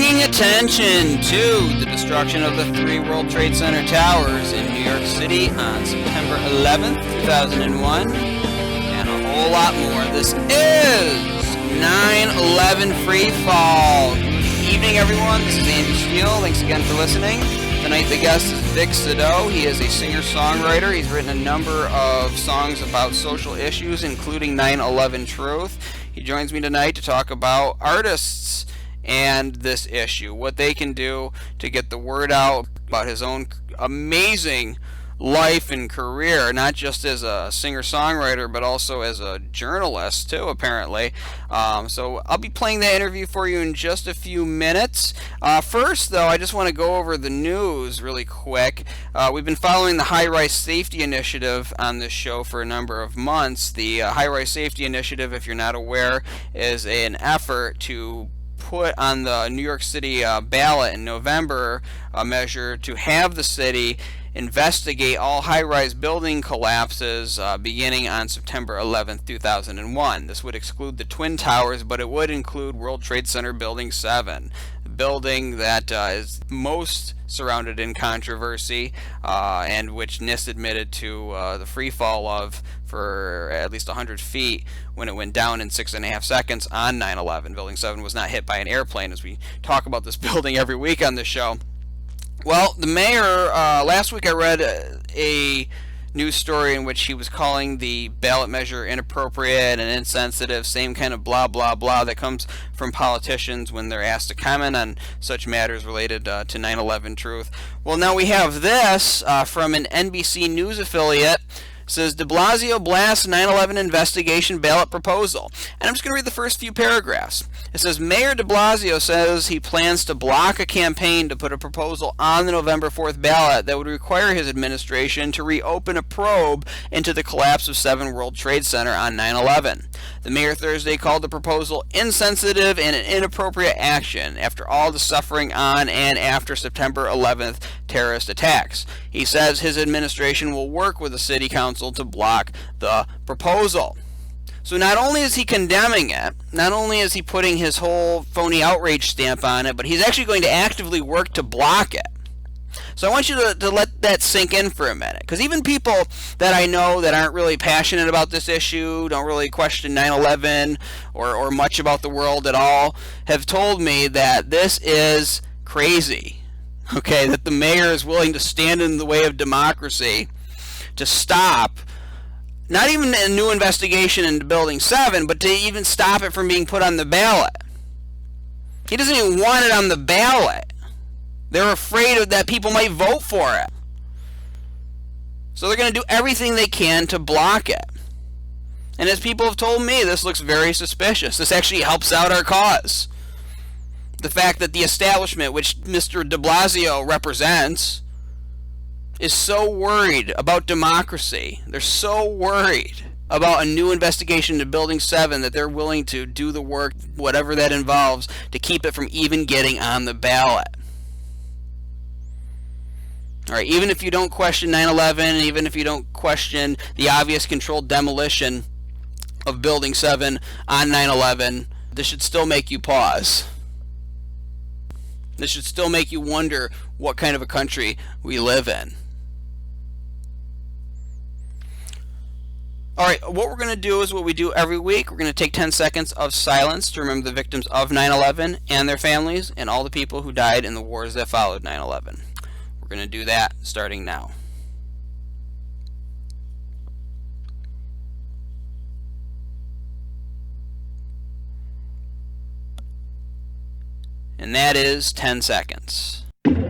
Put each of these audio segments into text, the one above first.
bringing attention to the destruction of the 3 World Trade Center towers in New York City on September 11th, 2001, and a whole lot more. This is 9/11 Free Fall. Good evening, everyone. This is Andy Steele. Thanks again for listening. Tonight the guest is Vic Sadot. He is a singer-songwriter. He's written a number of songs about social issues, including 9/11 Truth. He joins me tonight to talk about artists and this issue, what they can do to get the word out about his own amazing life and career, not just as a singer-songwriter, but also as a journalist, too, apparently. So I'll be playing that interview for you in just a few minutes. First, though, I just want to go over the news really quick. We've been following the High-Rise Safety Initiative on this show for a number of months. The High-Rise Safety Initiative, if you're not aware, is an effort to put on the New York City ballot in November a measure to have the city investigate all high-rise building collapses beginning on September 11th, 2001. This would exclude the Twin Towers, but it would include World Trade Center Building 7, the building that is most surrounded in controversy and which NIST admitted to the free fall of for at least 100 feet when it went down in 6.5 seconds on 9/11. Building 7 was not hit by an airplane, as we talk about this building every week on this show. Well, the mayor, last week I read a news story in which he was calling the ballot measure inappropriate and insensitive, same kind of blah, blah, blah that comes from politicians when they're asked to comment on such matters related to 9/11 Truth. Well, now we have this from an NBC News affiliate. It says, de Blasio blasts 9/11 investigation ballot proposal. And I'm just going to read the first few paragraphs. It says, Mayor de Blasio says he plans to block a campaign to put a proposal on the November 4th ballot that would require his administration to reopen a probe into the collapse of 7 World Trade Center on 9/11. The mayor Thursday called the proposal insensitive and an inappropriate action after all the suffering on and after September 11th terrorist attacks. He says his administration will work with the city council to block the proposal. So not only is he condemning it, not only is he putting his whole phony outrage stamp on it, but he's actually going to actively work to block it. So I want you to let that sink in for a minute, because even people that I know that aren't really passionate about this issue, don't really question 9/11 or much about the world at all, have told me that this is crazy. Okay, that the mayor is willing to stand in the way of democracy to stop not even a new investigation into Building 7, but to even stop it from being put on the ballot. He doesn't even want it on the ballot. They're afraid that people might vote for it. So they're going to do everything they can to block it. And as people have told me, this looks very suspicious. This actually helps out our cause. The fact that the establishment, which Mr. de Blasio represents, is so worried about democracy. They're so worried about a new investigation into Building 7 that they're willing to do the work, whatever that involves, to keep it from even getting on the ballot. All right, even if you don't question 9/11, even if you don't question the obvious controlled demolition of Building 7 on 9/11, this should still make you pause. This should still make you wonder what kind of a country we live in. All right, what we're going to do is what we do every week. We're going to take 10 seconds of silence to remember the victims of 9/11 and their families and all the people who died in the wars that followed 9/11. We're going to do that starting now. And that is 10 seconds.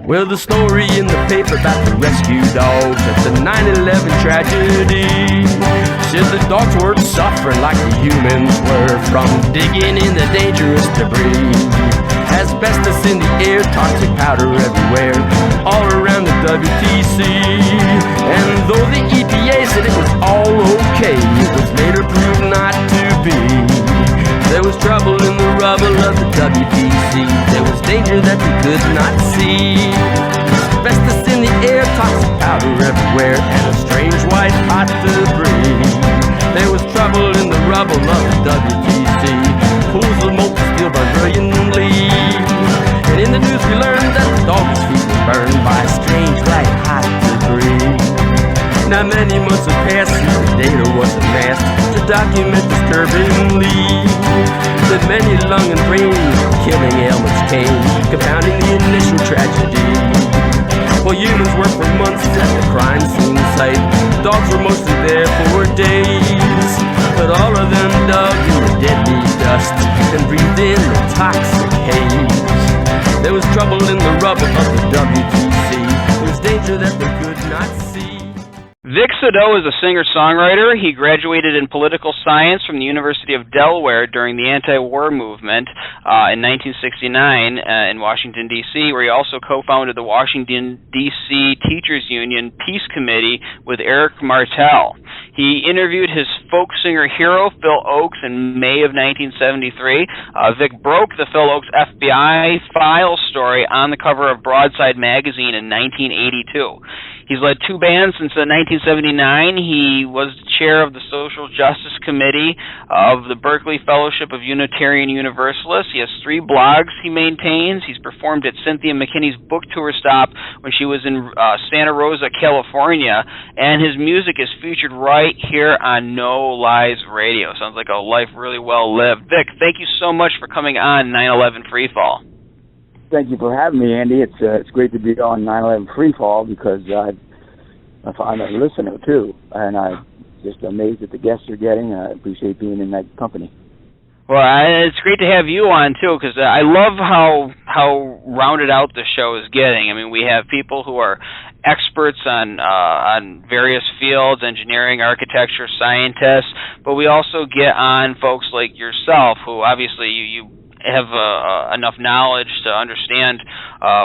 Well, the story in the paper about the rescue dogs at the 9/11 tragedy said the dogs weren't suffering like the humans were from digging in the dangerous debris. Asbestos in the air, toxic powder everywhere, all around the WTC. And though the EPA said it was all okay, it was later proved not to be. There was trouble in the rubble of the WTC. There was danger that we could not see. Asbestos in the air, toxic powder everywhere, and a strange white hot debris. There was trouble in the rubble of the WTC. Pools of molten steel burned brilliantly. And in document disturbingly that many lung and brain killing ailments came, compounding the initial tragedy. While humans worked for months at the crime scene site, dogs were mostly there for days. But all of them dug in the deadly dust and breathed in the toxic haze. There was trouble in the rubble of the WTC. There was danger that they could not see. Vic Sadot is a singer-songwriter. He graduated in political science from the University of Delaware during the anti-war movement in 1969 in Washington, D.C., where he also co-founded the Washington, D.C. Teachers Union Peace Committee with Eric Martel. He interviewed his folk singer hero, Phil Ochs, in May of 1973. Vic broke the Phil Ochs FBI file story on the cover of Broadside magazine in 1982. He's led two bands since 1979. He was chair of the Social Justice Committee of the Berkeley Fellowship of Unitarian Universalists. He has 3 blogs he maintains. He's performed at Cynthia McKinney's book tour stop when she was in Santa Rosa, California, and his music is featured right here on No Lies Radio. Sounds like a life really well lived. Vic, thank you so much for coming on 9/11 Freefall. Thank you for having me, Andy. It's great to be on 9/11 Freefall because I'm a listener too, and I'm just amazed at the guests you're getting. I appreciate being in that company. Well, it's great to have you on too, because I love how rounded out the show is getting. I mean, we have people who are experts on various fields, engineering, architecture, scientists, but we also get on folks like yourself, who obviously you have enough knowledge to understand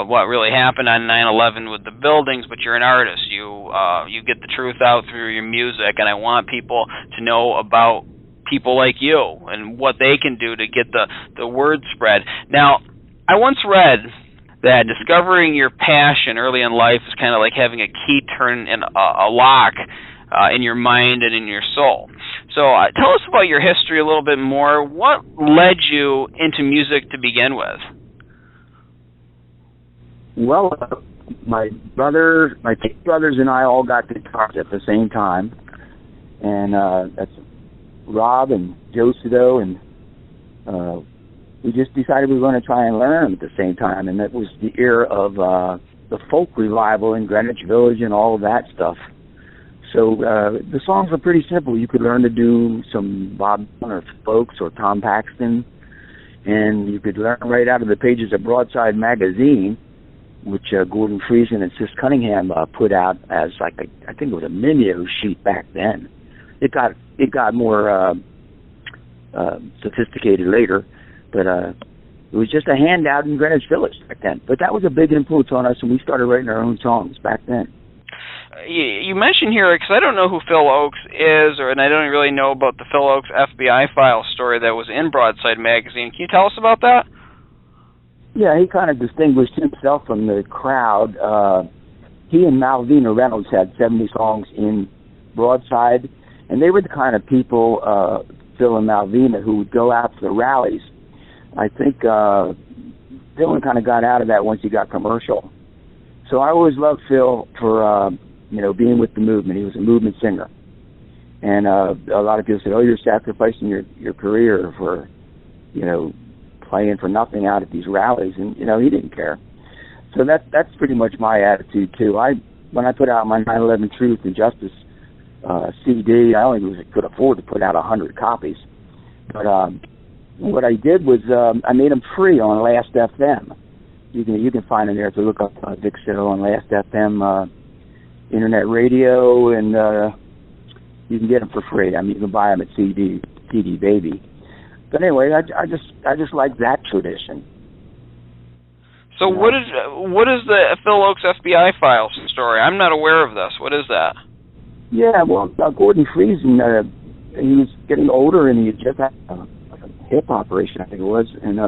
what really happened on 9/11 with the buildings, but you're an artist. You get the truth out through your music, and I want people to know about people like you and what they can do to get the word spread. Now, I once read that discovering your passion early in life is kind of like having a key turn in a lock in your mind and in your soul. So tell us about your history a little bit more. What led you into music to begin with? Well, my two brothers and I all got guitars at the same time, and that's Rob and Joe Sadot, and we just decided we were going to try and learn them at the same time, and that was the era of the folk revival in Greenwich Village and all of that stuff. So the songs were pretty simple. You could learn to do some Bob Dylan or Folks or Tom Paxton, and you could learn right out of the pages of Broadside magazine, which Gordon Friesen and Sis Cunningham put out as I think it was a Mimeo sheet back then. It got more sophisticated later, but it was just a handout in Greenwich Village back then. But that was a big influence on us, and we started writing our own songs back then. You mentioned here, because I don't know who Phil Ochs is, and I don't really know about the Phil Ochs FBI file story that was in Broadside magazine. Can you tell us about that? Yeah, he kind of distinguished himself from the crowd. He and Malvina Reynolds had 70 songs in Broadside, and they were the kind of people, Phil and Malvina, who would go out to the rallies. I think Dylan kind of got out of that once he got commercial. So I always loved Phil for being with the movement. He was a movement singer, and a lot of people said, "Oh, you're sacrificing your career for, playing for nothing out at these rallies," and he didn't care. So that's pretty much my attitude too. When I put out my 9/11 Truth and Justice CD, I only could afford to put out 100 copies, but what I did was I made them free on Last FM. You can find them there if you look up Vic Sadot on Last FM internet radio, and you can get them for free. I mean, you can buy them at CD Baby. But anyway, I just like that tradition. So what is the Phil Ochs FBI files story? I'm not aware of this. What is that? Yeah, well, Gordon Friesen, he was getting older, and he had just had a hip operation, I think it was, and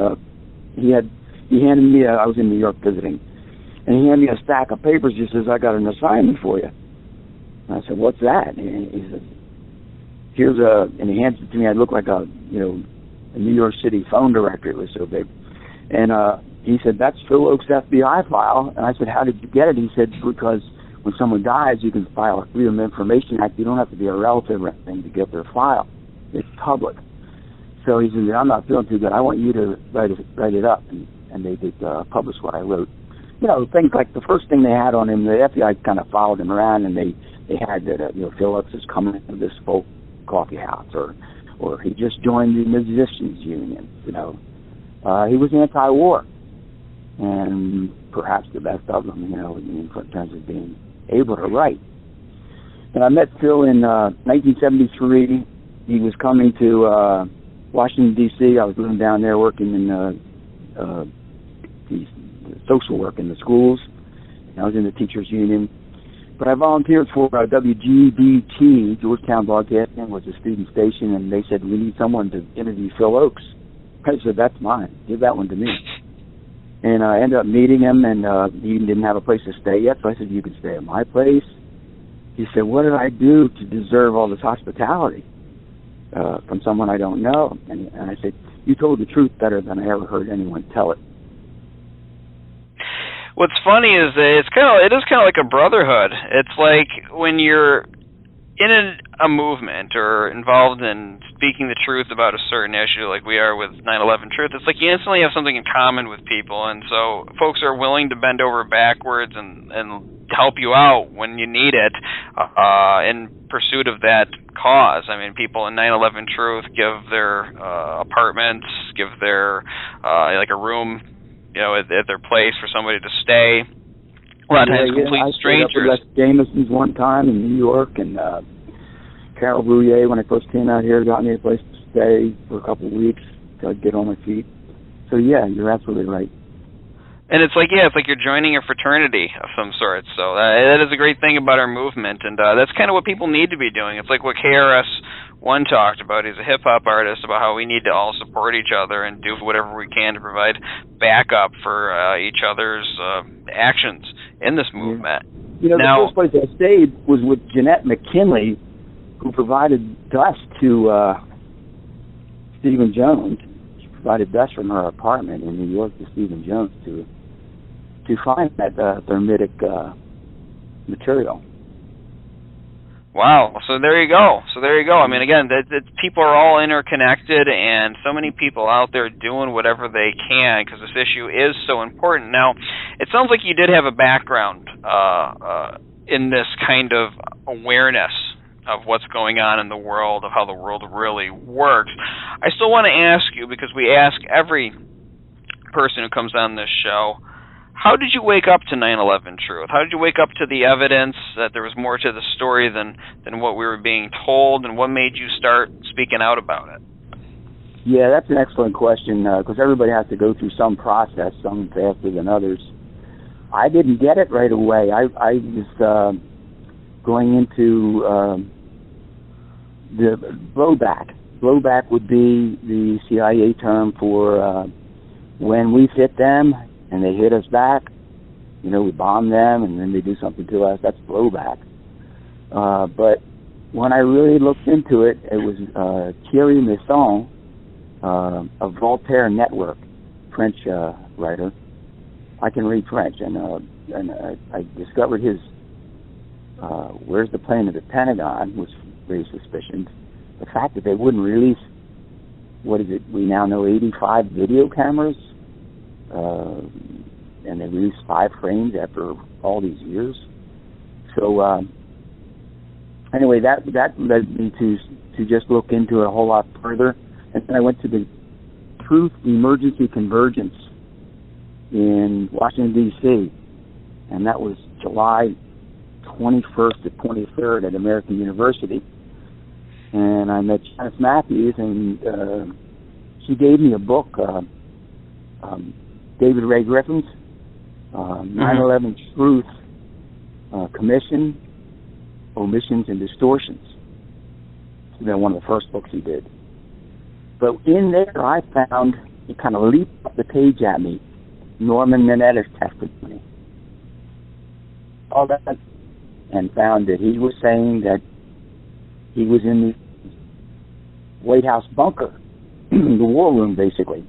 he handed me I was in New York visiting, and he handed me a stack of papers. He says, "I got an assignment for you." And I said, "What's that?" And he said, and he hands it to me. I looked like a New York City phone director. It was so big. And he said, "That's Phil Ochs' FBI file." And I said, "How did you get it?" He said, "Because when someone dies, you can file a Freedom of Information Act. You don't have to be a relative or anything to get their file." it's public. So he said, I'm not feeling too good. I want you to write it up. And they did publish what I wrote. You know, things like the first thing they had on him, the FBI kind of followed him around, and they had that, Phillips is coming to this folk coffee house, or he just joined the musicians union, He was anti-war, and perhaps the best of them, in terms of being able to write. And I met Phil in 1973. He was coming to Washington, D.C. I was living down there working in the social work in the schools. I was in the teachers union. But I volunteered for WGBT, Georgetown Broadcasting, was a student station, and they said, we need someone to interview Phil Oakes. I said, that's mine. Give that one to me. And I ended up meeting him, and he didn't have a place to stay yet, so I said, you can stay at my place. He said, what did I do to deserve all this hospitality from someone I don't know? And I said, you told the truth better than I ever heard anyone tell it. What's funny is that it is kind of like a brotherhood. It's like when you're in a movement or involved in speaking the truth about a certain issue, like we are with 9/11 Truth, it's like you instantly have something in common with people, and so folks are willing to bend over backwards and help you out when you need it in pursuit of that cause. I mean, people in 9/11 Truth give their apartments, give their like a room, at their place for somebody to stay. A lot of times, complete strangers. I stayed up with Les Jameson's one time in New York, and Carol Brouillet, when I first came out here, got me a place to stay for a couple of weeks till I'd get on my feet. So yeah, you're absolutely right. And it's like you're joining a fraternity of some sort. So that is a great thing about our movement, and that's kind of what people need to be doing. It's like what KRS-One talked about. He's a hip-hop artist, about how we need to all support each other and do whatever we can to provide backup for each other's actions in this movement. The first place I stayed was with Jeanette McKinley, who provided dust to Stephen Jones. She provided dust from her apartment in New York to Stephen Jones to find that thermitic material. Wow. So there you go. I mean, again, people are all interconnected, and so many people out there doing whatever they can because this issue is so important. Now, it sounds like you did have a background in this kind of awareness of what's going on in the world, of how the world really works. I still want to ask you, because we ask every person who comes on this show, how did you wake up to 9/11 Truth? How did you wake up to the evidence that there was more to the story than what we were being told, and what made you start speaking out about it? Yeah, that's an excellent question, because everybody has to go through some process, some faster than others. I didn't get it right away. I was going into the blowback. Blowback would be the CIA term for when we hit them and they hit us back. We bomb them and then they do something to us. That's blowback. But when I really looked into it, it was Thierry Masson of Voltaire Network, French writer. I can read French, and I discovered his Where's the Plane of the Pentagon, which raised suspicions. The fact that they wouldn't release, we now know 85 video cameras, and they released 5 frames after all these years. So anyway, that led me to just look into it a whole lot further. And then I went to the Truth Emergency Convergence in Washington, D.C., and that was July 21st to 23rd at American University. And I met Janice Matthews, and she gave me a book, David Ray Griffin's 9/11 Truth Commission, Omissions and Distortions. It's been one of the first books he did. But in there I found, it kind of leaped up the page at me, Norman Mineta's testimony. All that, and found that he was saying that he was in the White House bunker, the war room basically,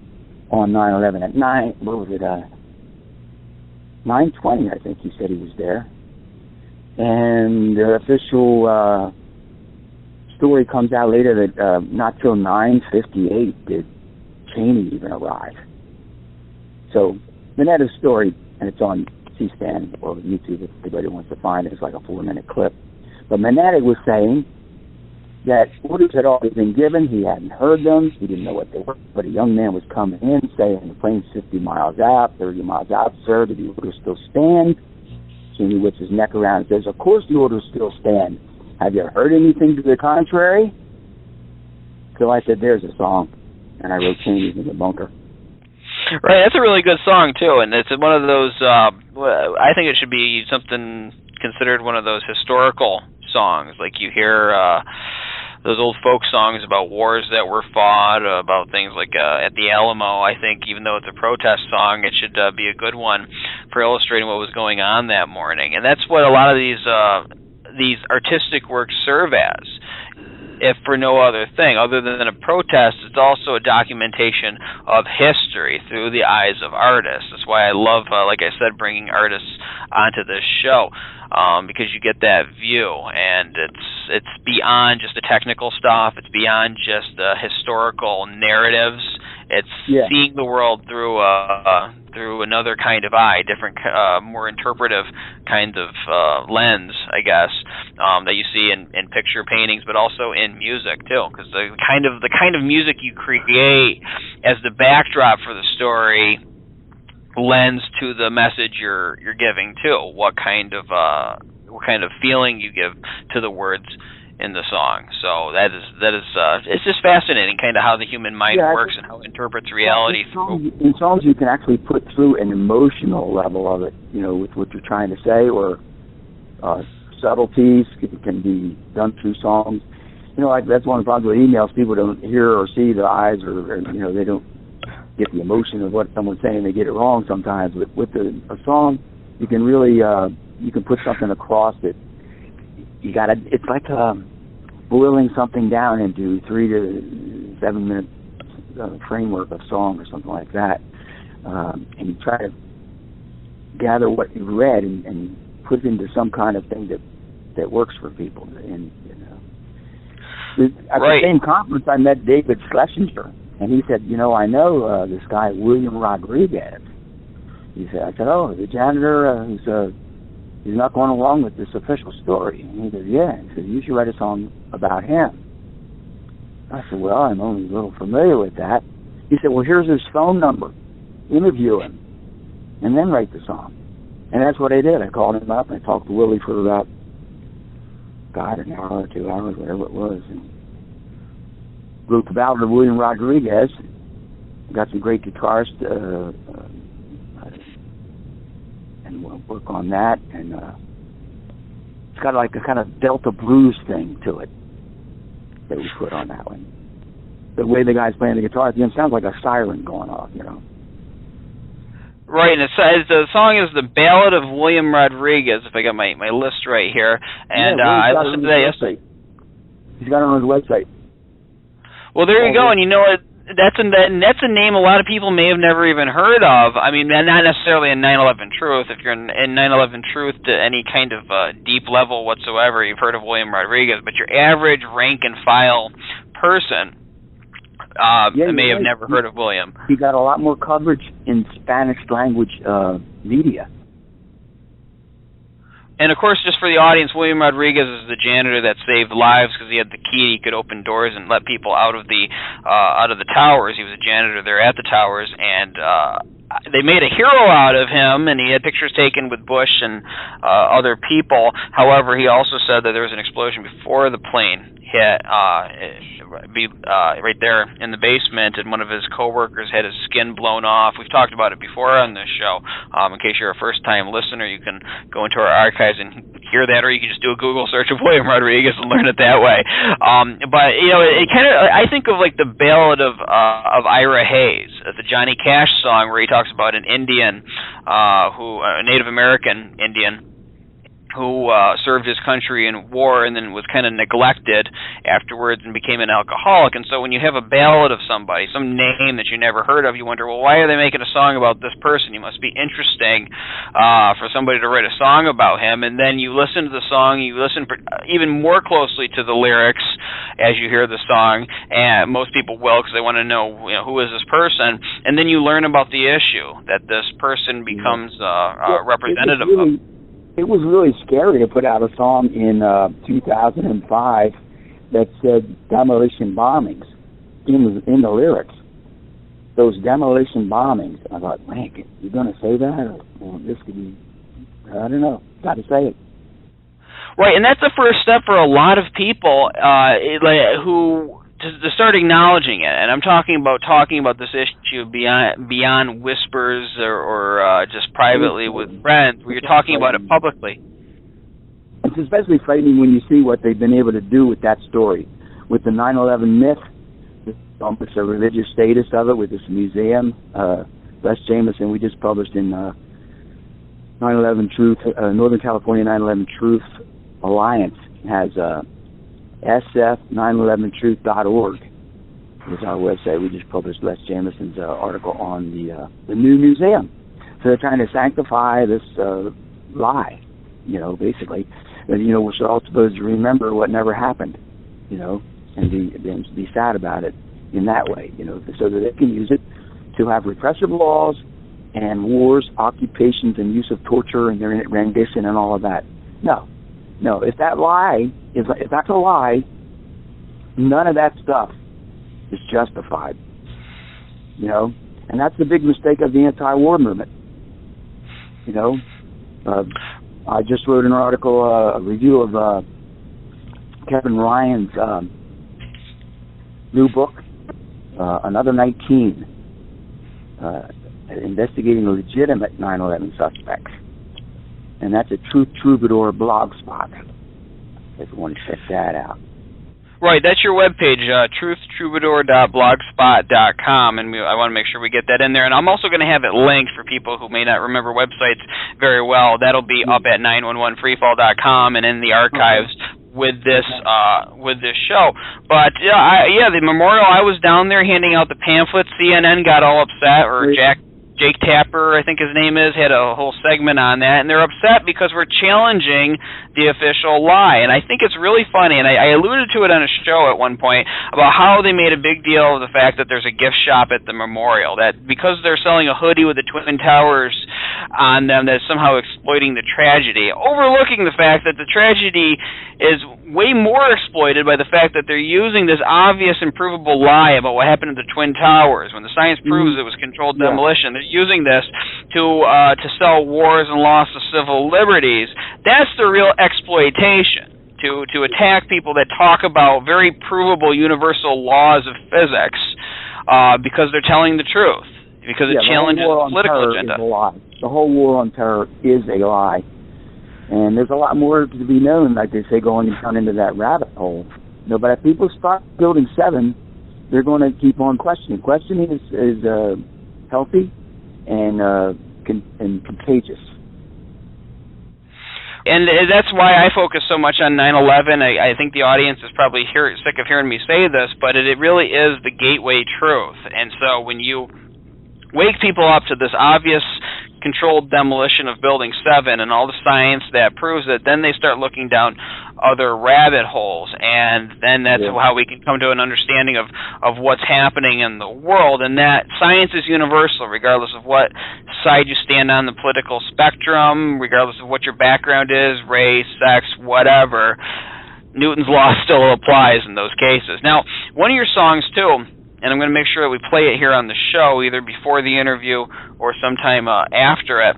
on 9/11 at 9:20, I think he said he was there. And the official story comes out later that not till 9:58 did Cheney even arrive. So Minetta's story, and it's on C-SPAN or YouTube if anybody wants to find it. It's like a 4-minute clip. But Minetta was saying that orders had already been given. He hadn't heard them. He didn't know what they were. But a young man was coming in saying, the plane's 50 miles out, 30 miles out, sir. Do the orders still stand? Cheney whips his neck around and says, of course the orders still stand. Have you heard anything to the contrary? So I said, there's a song. And I wrote Cheney's in the bunker. Right, that's a really good song, too. And it's one of those, I think it should be something considered one of those historical songs. Like you hear those old folk songs about wars that were fought, about things like at the Alamo. I think even though it's a protest song, it should be a good one for illustrating what was going on that morning. And that's what a lot of these artistic works serve as, if for no other thing. Other than a protest, it's also a documentation of history through the eyes of artists. That's why I love, like I said, bringing artists onto this show. Because you get that view, and it's beyond just the technical stuff. It's beyond just the historical narratives. It's seeing the world through another kind of eye, different, more interpretive kind of lens, I guess, that you see in picture paintings, but also in music too. Because the kind of music you create as the backdrop for the story lends to the message you're giving too. What kind of feeling you give to the words in the song. So that is it's just fascinating, kind of how the human mind works and how it interprets reality. In songs, you can actually put through an emotional level of it, with what you're trying to say, or subtleties can be done through songs. Like that's one of the problems with emails. People don't hear or see the eyes, or they don't get the emotion of what someone's saying. They get it wrong sometimes. But with a song, you can really you can put something across that you got to. It's like boiling something down into 3 to 7 minute framework of song or something like that, and you try to gather what you read and put it into some kind of thing that works for people. And at the same conference, I met David Schlesinger. And he said, I know this guy, William Rodriguez. He said, I said, oh, the janitor he's not going along with this official story. And he said, yeah. He said, you should write a song about him. I said, well, I'm only a little familiar with that. He said, well, here's his phone number. Interview him, and then write the song. And that's what I did. I called him up, and I talked to Willie for about, an hour or 2 hours, whatever it was. And wrote the ballad of William Rodriguez. Got some great guitarists and we'll work on that. And it's got like a kind of Delta blues thing to it that we put on that one. The way the guy's playing the guitar at the end sounds like a siren going off, Right, and the song is the Ballad of William Rodriguez, if I got my list right here. And I listened to that yesterday. He's got it on his website. Well, there you go, and that's a name a lot of people may have never even heard of. I mean, not necessarily in 9/11 Truth. If you're in 9/11 Truth to any kind of deep level whatsoever, you've heard of William Rodriguez. But your average rank and file person may have never heard of William. He got a lot more coverage in Spanish language media. And of course, just for the audience, William Rodriguez is the janitor that saved lives because he had the key. He could open doors and let people out of the towers. He was a janitor there at the towers, and they made a hero out of him. And he had pictures taken with Bush and other people. However, he also said that there was an explosion before the plane hit, right there in the basement, and one of his coworkers had his skin blown off. We've talked about it before on this show. In case you're a first-time listener, you can go into our archives and hear that, or you can just do a Google search of William Rodriguez and learn it that way. But it kind of, I think of like the Ballad of Ira Hayes, the Johnny Cash song, where he talks about an Indian a Native American Indian who served his country in war and then was kind of neglected afterwards and became an alcoholic. And so when you have a ballad of somebody, some name that you never heard of, you wonder, well, why are they making a song about this person? He must be interesting for somebody to write a song about him. And then you listen to the song, you listen even more closely to the lyrics as you hear the song, and most people will because they want to know, who is this person? And then you learn about the issue that this person becomes representative of. It was really scary to put out a song in 2005 that said demolition bombings in the lyrics. Those demolition bombings. I thought, man, you're going to say that? Or this could be, I don't know. Got to say it. Right, and that's the first step for a lot of people who to start acknowledging it. And I'm talking about this issue beyond whispers or just privately with friends, where you're talking about it publicly. It's especially frightening when you see what they've been able to do with that story, with the 9/11 myth, with the religious status of it, with this museum. Les Jameson, we just published in 9/11 Truth, Northern California 9/11 Truth Alliance has sf911truth.org is our website. We just published Les Jameson's article on the new museum. So they're trying to sanctify this lie, basically. We're all supposed to remember what never happened, and be sad about it in that way, so that they can use it to have repressive laws and wars, occupations, and use of torture and their rendition and all of that. No, if that's a lie, none of that stuff is justified. And that's the big mistake of the anti-war movement. I just wrote an article, a review of Kevin Ryan's new book, Another 19, investigating legitimate 9/11 suspects. And that's a Truth Troubadour Blogspot, if you want to check that out. Right, that's your webpage, truthtroubadour.blogspot.com, and I want to make sure we get that in there. And I'm also going to have it linked for people who may not remember websites very well. That'll be up at 911freefall.com and in the archives with this show. But the memorial, I was down there handing out the pamphlets. CNN got all upset, or Jake Tapper, I think his name is, had a whole segment on that, and they're upset because we're challenging the official lie. And I think it's really funny, and I alluded to it on a show at one point, about how they made a big deal of the fact that there's a gift shop at the memorial, that because they're selling a hoodie with the Twin Towers on them, that's somehow exploiting the tragedy, overlooking the fact that the tragedy is way more exploited by the fact that they're using this obvious and provable lie about what happened to the Twin Towers, when the science proves it was controlled demolition. They're using this to sell wars and loss of civil liberties. That's the real exploitation, to attack people that talk about very provable universal laws of physics because they're telling the truth, because it challenges the political agenda. The whole war on terror is a lie. And there's a lot more to be known, like they say, going down into that rabbit hole. But if people start building 7, they're going to keep on questioning. Questioning is healthy and contagious. And that's why I focus so much on 9/11. I think the audience is probably sick of hearing me say this, but it really is the gateway truth. And so when you wake people up to this obvious controlled demolition of Building 7 and all the science that proves it, then they start looking down other rabbit holes, and then that's how we can come to an understanding of what's happening in the world, and that science is universal, regardless of what side you stand on the political spectrum, regardless of what your background is, race, sex, whatever. Newton's law still applies in those cases. Now, one of your songs, too, and I'm going to make sure that we play it here on the show, either before the interview or sometime after it.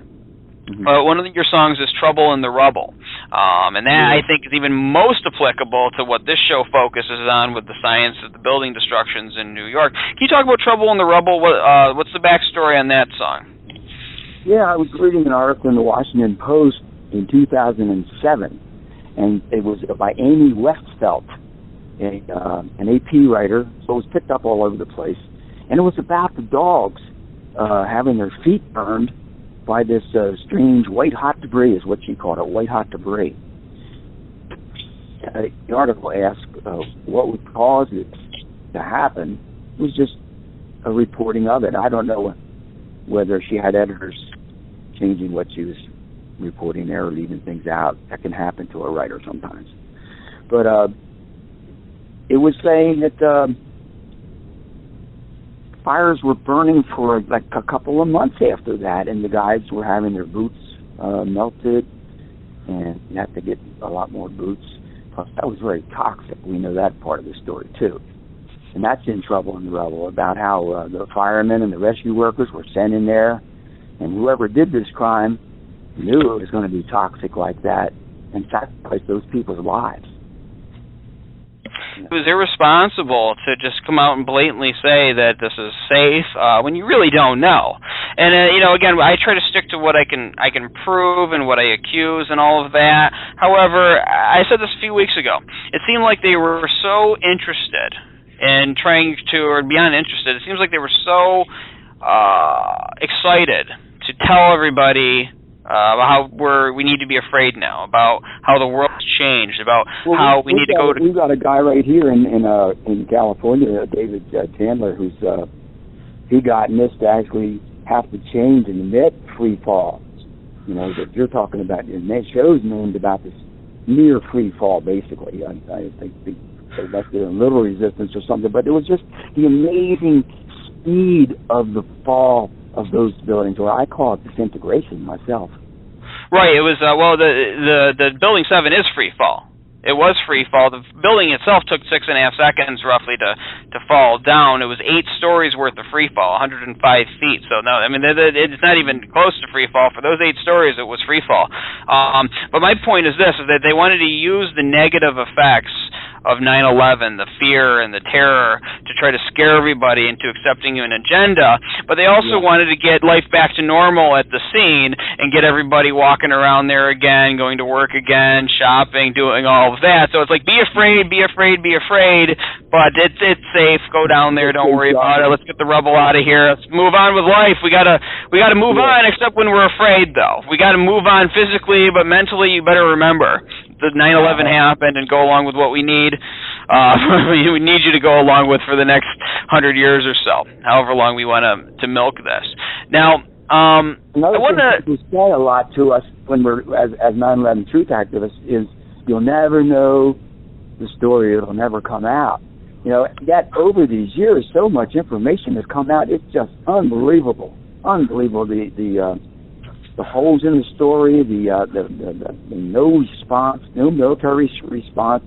But one of your songs is Trouble in the Rubble. And that, I think, is even most applicable to what this show focuses on with the science of the building destructions in New York. Can you talk about Trouble in the Rubble? What's the backstory on that song? Yeah, I was reading an article in the Washington Post in 2007, and it was by Amy Westfelt, an AP writer, so it was picked up all over the place. And it was about the dogs having their feet burned by this strange white-hot debris, is what she called it, white-hot debris. The article asked what would cause it to happen. It was just a reporting of it. I don't know whether she had editors changing what she was reporting there or leaving things out. That can happen to a writer sometimes. But it was saying that fires were burning for like a couple of months after that, and the guys were having their boots melted, and you have to get a lot more boots. Plus, that was very toxic. We know that part of the story, too. And that's in Trouble in the Rubble, about how the firemen and the rescue workers were sent in there, and whoever did this crime knew it was going to be toxic like that and sacrificed those people's lives. It was irresponsible to just come out and blatantly say that this is safe when you really don't know. And you know, again, I try to stick to what I can prove and what I accuse and all of that. However, I said this a few weeks ago. It seemed like they were so interested in trying to, or beyond interested, it seems like they were so excited to tell everybody about how we need to be afraid now, about how the world's changed, about how we need to go to... We've got a guy right here in California, David Chandler, who's he got missed to actually have to change and admit free fall. You know, that you're talking about, and that show's named about this near free fall, basically. I think they left it in little resistance or something, but it was just the amazing speed of the fall of those buildings, or I call it disintegration myself. Right. It was well, the building 7 is free fall. It was free fall. The building itself took 6.5 seconds roughly to fall down. It was 8 stories worth of free fall, 105 feet. So no, I mean it's not even close to free fall. For those 8 stories, it was free fall. But my point is this: is that they wanted to use the negative effects of 9/11, the fear and the terror, to try to scare everybody into accepting an agenda, but they also wanted to get life back to normal at the scene and get everybody walking around there again, going to work again, shopping, doing all of that. So it's like, be afraid, be afraid, be afraid, but it's safe. Go down there, don't worry about it. Let's get the rubble out of here. Let's move on with life. We gotta move on, except when we're afraid, though. We gotta move on physically, but mentally, you better remember the 9/11 happened, and go along with what we need. We need you to go along with for the next 100 years or so, however long we want to milk this. Now, another thing people say a lot to us when we're as 9/11 truth activists is, you'll never know the story; it'll never come out. You know, that over these years, so much information has come out. It's just unbelievable, unbelievable. The holes in the story, the no response, no military response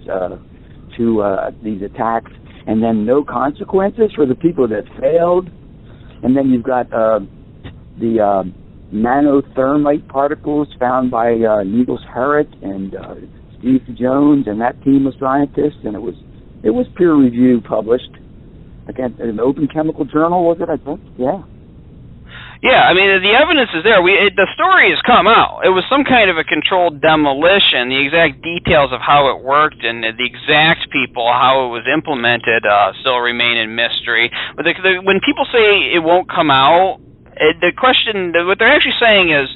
to these attacks, and then no consequences for the people that failed. And then you've got the nanothermite particles found by Niels Harrit and Steve Jones and that team of scientists, and it was peer reviewed, published. Again, in an Open Chemical Journal, was it? I think, yeah. Yeah, I mean, the evidence is there. The story has come out. It was some kind of a controlled demolition. The exact details of how it worked and the exact people, how it was implemented, still remain in mystery. But when people say it won't come out, the question, what they're actually saying is,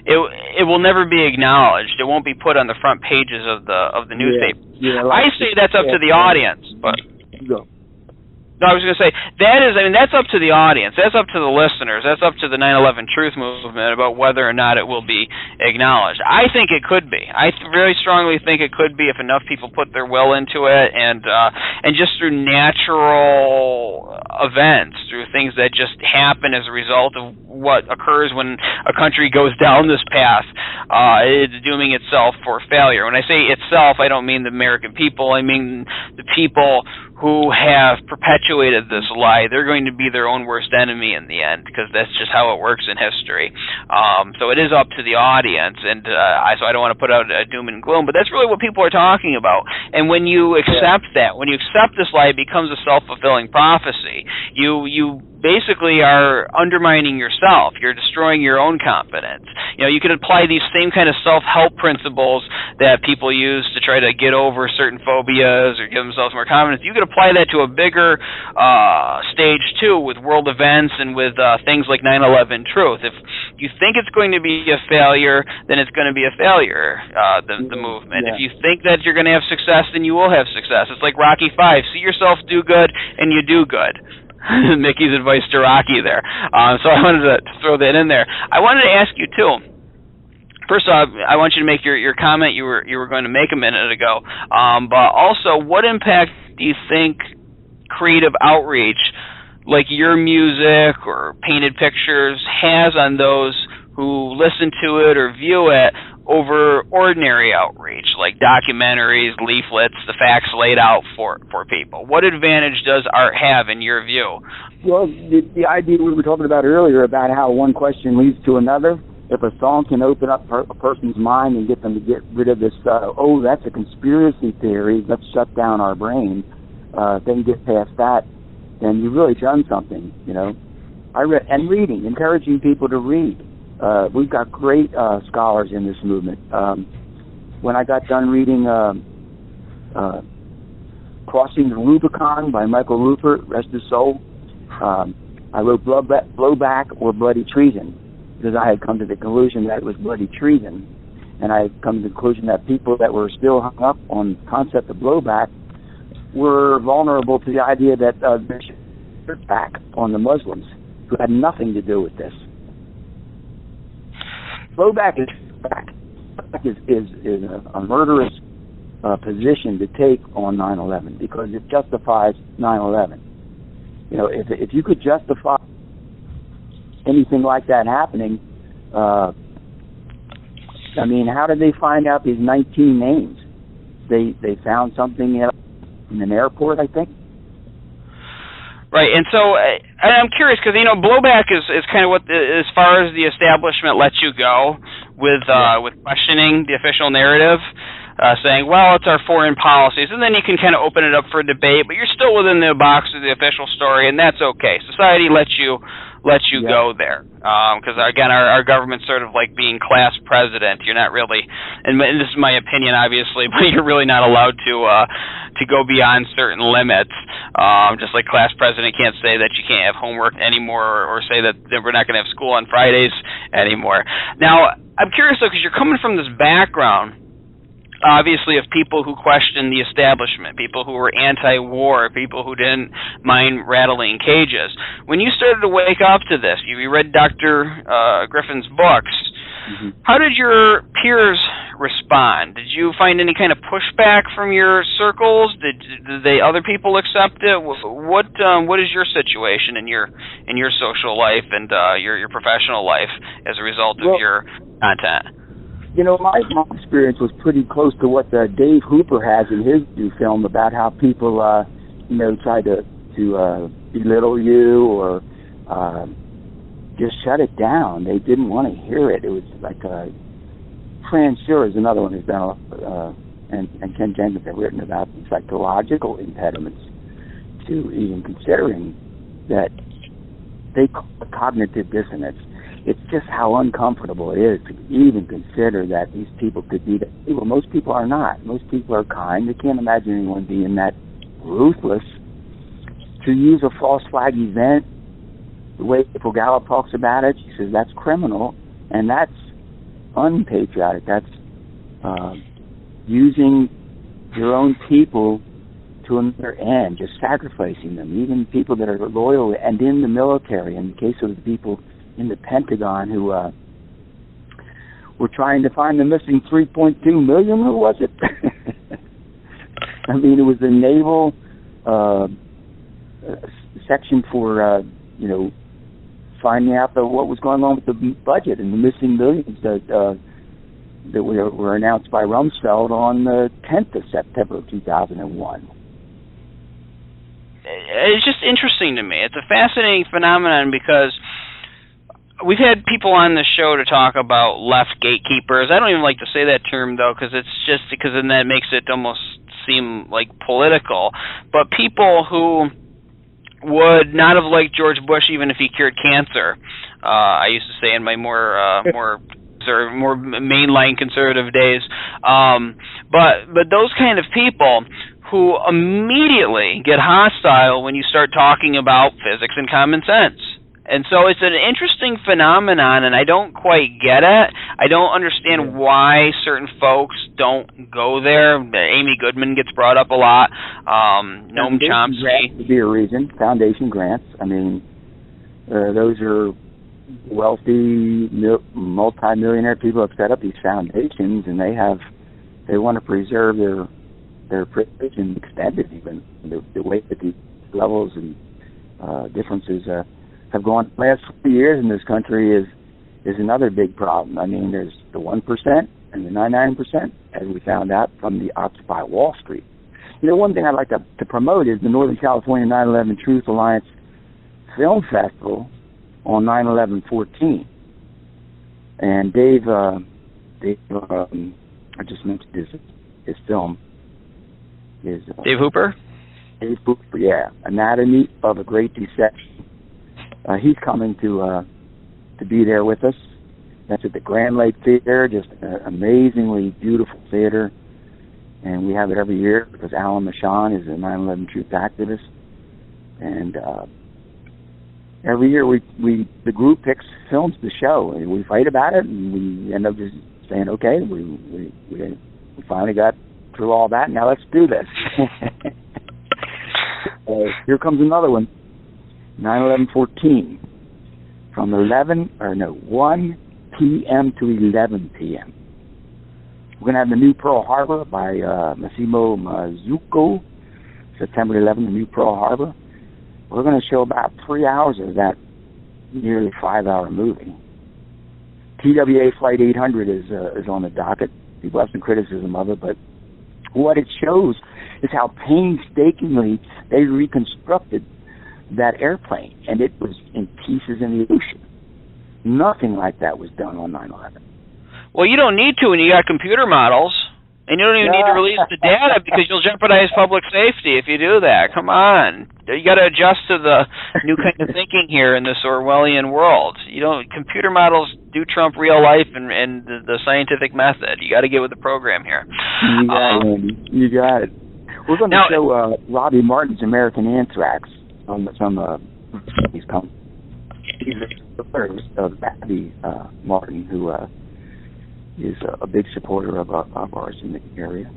it will never be acknowledged. It won't be put on the front pages of the newspaper. Yeah, I say that's up to the audience, but... No, I was going to say, that's up to the audience. That's up to the listeners. That's up to the 9/11 Truth Movement about whether or not it will be acknowledged. I think it could be. I really strongly think it could be if enough people put their will into it, and just through natural events, through things that just happen as a result of what occurs when a country goes down this path, it's dooming itself for failure. When I say itself, I don't mean the American people. I mean the people who have perpetuated this lie. They're going to be their own worst enemy in the end, because that's just how it works in history. So it is up to the audience, and so I don't want to put out a doom and gloom, but that's really what people are talking about. And when you accept that, when you accept this lie, it becomes a self-fulfilling prophecy. You basically are undermining yourself. You're destroying your own confidence. You could apply these same kind of self-help principles that people use to try to get over certain phobias or give themselves more confidence. You could apply that to a bigger stage too, with world events and with things like 9/11 Truth. If you think it's going to be a failure, then it's going to be a failure, the movement. Yeah. If you think that you're going to have success, then you will have success. It's like Rocky 5. See yourself do good, and you do good. Mickey's advice to Rocky there. So I wanted to throw that in there. I wanted to ask you, too. First off, I want you to make your comment you were going to make a minute ago. But also, what impact do you think creative outreach, like your music or painted pictures, has on those who listen to it or view it over ordinary outreach, like documentaries, leaflets, the facts laid out for people? What advantage does art have in your view? Well, the idea we were talking about earlier about how one question leads to another, if a song can open up a person's mind and get them to get rid of this, that's a conspiracy theory, let's shut down our brain, then get past that, then you've really done something, And reading, encouraging people to read. We've got great scholars in this movement. When I got done reading Crossing the Rubicon by Michael Rupert, rest his soul, I wrote Blowback or Bloody Treason, because I had come to the conclusion that it was bloody treason, and I had come to the conclusion that people that were still hung up on the concept of blowback were vulnerable to the idea that there should be back on the Muslims, who had nothing to do with this. Blowback is back. Is a murderous position to take on 9/11 because it justifies 9/11. If you could justify anything like that happening, how did they find out these 19 names? They found something in an airport, I think. Right, and so I'm curious because blowback is kind of what, as far as the establishment lets you go with questioning the official narrative, saying, well, it's our foreign policies, and then you can kind of open it up for debate, but you're still within the box of the official story, and that's okay. Society lets you go there, because again, our government's sort of like being class president. You're not really, and this is my opinion, obviously, but you're really not allowed to go beyond certain limits. Just like class president can't say that you can't have homework anymore, or say that we're not going to have school on Fridays anymore. Now, I'm curious though, because you're coming from this background, obviously, of people who questioned the establishment, people who were anti-war, people who didn't mind rattling cages. When you started to wake up to this, you read Dr. Griffin's books. Mm-hmm. How did your peers respond? Did you find any kind of pushback from your circles? Did other people accept it? What is your situation in your social life and your professional life as a result of your content? My experience was pretty close to what Dave Hooper has in his new film about how people, try to belittle you or just shut it down. They didn't want to hear it. It was like Fran Sure is another one who's done, and Ken Jenkins have written about psychological impediments to even considering that they call it cognitive dissonance. It's just how uncomfortable it is to even consider that these people could be that evil. Most people are not. Most people are kind. They can't imagine anyone being that ruthless. To use a false flag event, the way April Gallup talks about it, she says that's criminal, and that's unpatriotic. That's using your own people to another end, just sacrificing them, even people that are loyal and in the military. In the case of the people in the Pentagon who were trying to find the missing 3.2 million, who was it? It was the naval section for, finding out what was going on with the budget and the missing millions that were announced by Rumsfeld on the 10th of September of 2001. It's just interesting to me. It's a fascinating phenomenon because we've had people on the show to talk about left gatekeepers. I don't even like to say that term, though, because then that makes it almost seem like political. But people who would not have liked George Bush even if he cured cancer. I used to say in my more mainline conservative days. But those kind of people who immediately get hostile when you start talking about physics and common sense. And so it's an interesting phenomenon, and I don't quite get it. I don't understand why certain folks don't go there. Amy Goodman gets brought up a lot. Noam Chomsky would be a reason. Foundation grants. I mean, those are wealthy, multi-millionaire people have set up these foundations, and they want to preserve their privilege and extend it even. The way that these levels and differences have gone the last 40 years in this country is another big problem. I mean, there's the 1% and the 99%, as we found out from the Occupy Wall Street. You know, one thing I'd like to promote is the Northern California 9/11 Truth Alliance Film Festival on 9/11/14. And Dave, I just mentioned his film. Dave Hooper? Dave Hooper, yeah. Anatomy of a Great Deception. He's coming to be there with us. That's at the Grand Lake Theater, just an amazingly beautiful theater. And we have it every year because Alan Michon is a 9/11 Truth activist. And every year the group picks films to show. And we fight about it, and we end up just saying, okay, we finally got through all that. Now let's do this. Here comes another one. 9/11/14, from 1 p.m. to 11 p.m. We're going to have the new Pearl Harbor by Massimo Mazzucco, September 11, the new Pearl Harbor. We're going to show about 3 hours of that nearly 5-hour movie. TWA Flight 800 is on the docket. People have some criticism of it, but what it shows is how painstakingly they reconstructed that airplane, and it was in pieces in the ocean. Nothing like that was done on 9/11. Well, you don't need to when you got computer models, and you don't even need to release the data because you'll jeopardize public safety if you do that. Come on. You got to adjust to the new kind of thinking here in this Orwellian world. Computer models do trump real life and the scientific method. You got to get with the program here. You got it, Andy. You got it. We're going to show Robbie Martin's American Anthrax on he's come. He's the first of Abby Martin, who is a big supporter of ours in the area.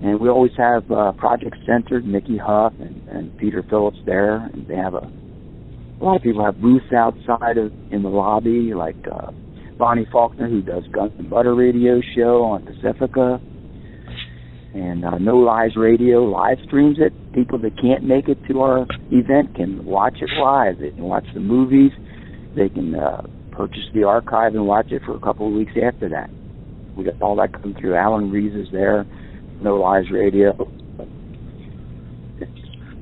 And we always have Project Centered, Mickey Huff and Peter Phillips there. And they have a lot of people have booths outside in the lobby, like Bonnie Faulkner, who does Guns and Butter radio show on Pacifica. And No Lies Radio live streams it. People that can't make it to our event can watch it live. They can watch the movies. They can purchase the archive and watch it for a couple of weeks after that. We got all that coming through. Alan Reeves is there. No Lies Radio.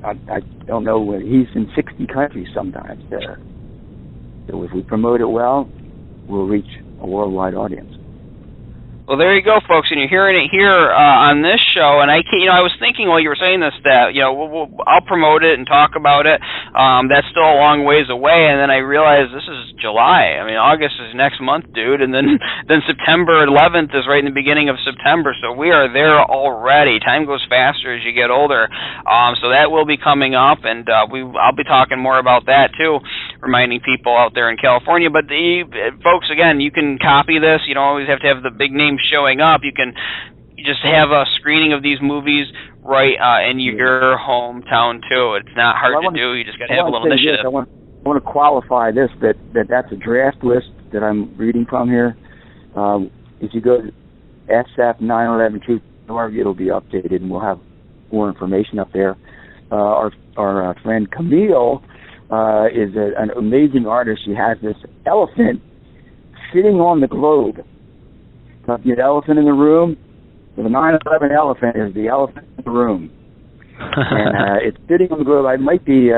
I don't know. He's in 60 countries sometimes there. So if we promote it well, we'll reach a worldwide audience. Well, there you go, folks, and you're hearing it here on this show. And I was thinking while you were saying this that I'll promote it and talk about it. That's still a long ways away, and then I realized this is July. I mean, August is next month, dude, and then September 11th is right in the beginning of September. So we are there already. Time goes faster as you get older. So that will be coming up, and I'll be talking more about that too, reminding people out there in California. But folks, again, you can copy this. You don't always have to have the big name showing up. You just have a screening of these movies right in your hometown too. It's not hard to do. You just got to have a little initiative. I want to qualify this that's a draft list that I'm reading from here. If you go to SF911Truth.org, it'll be updated, and we'll have more information up there. Our friend Camille is an amazing artist. She has this elephant sitting on the globe. So the elephant in the room, the 9/11 elephant is the elephant in the room. And it's sitting on the globe. I might be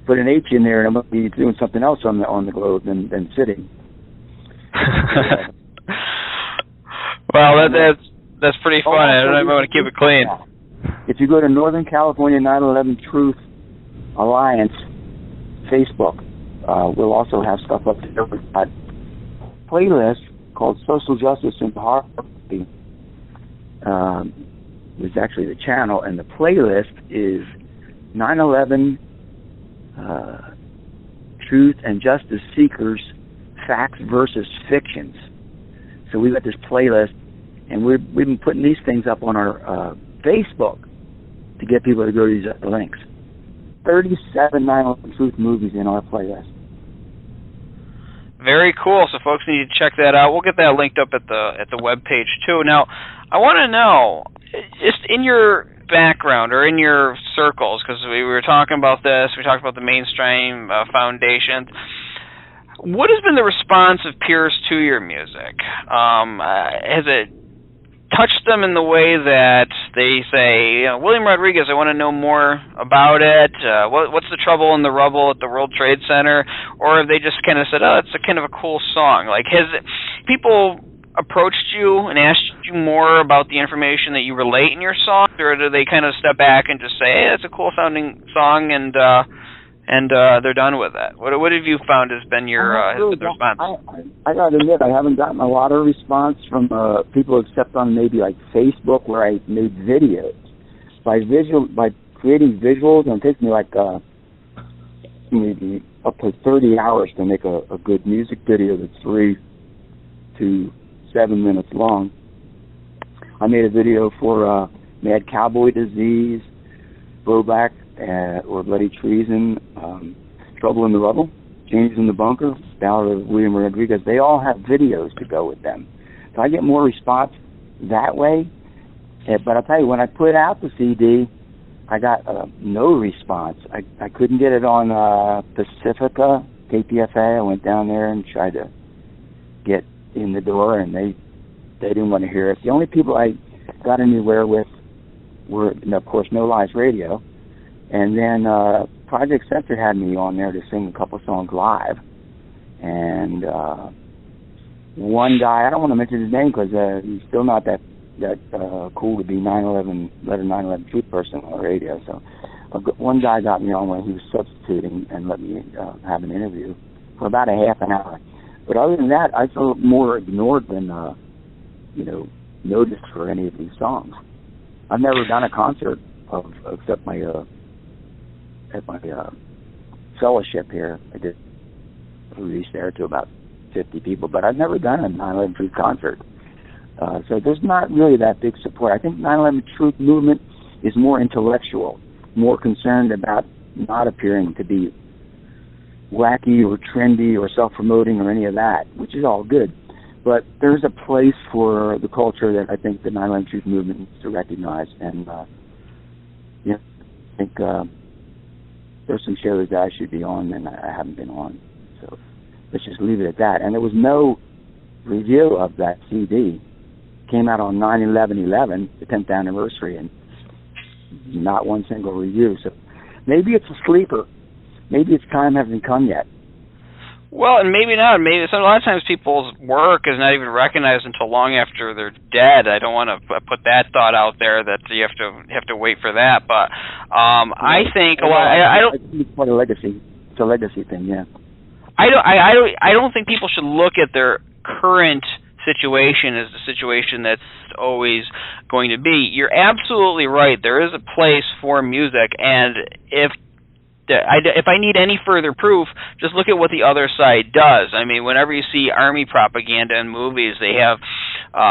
put an H in there, and I might be doing something else on the globe than sitting. Well, that's pretty fun. I don't know if I want to keep it clean. If you go to Northern California 9/11 Truth Alliance Facebook. We'll also have stuff up there. We've got a playlist called Social Justice and Poverty. Is actually the channel, and the playlist is 9/11 Truth and Justice Seekers, Facts versus Fictions. So we've got this playlist, and we've been putting these things up on our Facebook to get people to go to these other links. 37 9/11 Truth movies in our playlist. Very cool. So folks need to check that out. We'll get that linked up at the web page too. Now, I want to know, just in your background or in your circles, because we were talking about this, we talked about the mainstream foundation. What has been the response of peers to your music? Has it touched them in the way that they say, William Rodriguez, I want to know more about it. What's the trouble in the rubble at the World Trade Center? Or have they just kind of said, oh, it's a kind of a cool song? Like, has people approached you and asked you more about the information that you relate in your songs, or do they kind of step back and just say, hey, it's a cool sounding song, and they're done with it? What have you found has been your response? I got to admit, I haven't gotten a lot of response from people except on maybe like Facebook, where I made videos. By creating visuals, and it takes me like maybe up to 30 hours to make a good music video that's 3 to 7 minutes long. I made a video for Mad Cowboy Disease, Blowback, or Bloody Treason, Trouble in the Rubble, James in the Bunker, Ballad of William Rodriguez. They all have videos to go with them. So I get more response that way. But I'll tell you, when I put out the CD, I got no response. I couldn't get it on Pacifica, KPFA. I went down there and tried to get in the door, and they didn't want to hear it. The only people I got anywhere with were, of course, No Lies Radio. And then Project Center had me on there to sing a couple songs live. And one guy, I don't want to mention his name because he's still not that cool to be 9/11 Truth person on the radio. So one guy got me on when he was substituting and let me have an interview for about a half an hour. But other than that, I felt more ignored than noticed for any of these songs. I've never done a concert except my at my fellowship here. I did release there to about 50 people, but I've never done a 9/11 Truth concert. So there's not really that big support. I think 9/11 Truth movement is more intellectual, more concerned about not appearing to be wacky or trendy or self-promoting or any of that, which is all good. But there's a place for the culture that I think the 9/11 Truth movement needs to recognize. And I think there's some shows that I should be on and I haven't been on. So let's just leave it at that. And there was no review of that CD. It came out on 9/11/11, the 10th anniversary, and not one single review. So maybe it's a sleeper. Maybe its time hasn't come yet. Well, and maybe not. Maybe a lot of times people's work is not even recognized until long after they're dead. I don't want to put that thought out there that you have to wait for that. But I think I don't. It's quite a legacy. It's a legacy thing, yeah. I don't think people should look at their current situation as the situation that's always going to be. You're absolutely right. There is a place for music, and if I need any further proof, just look at what the other side does. I mean, whenever you see army propaganda in movies, they have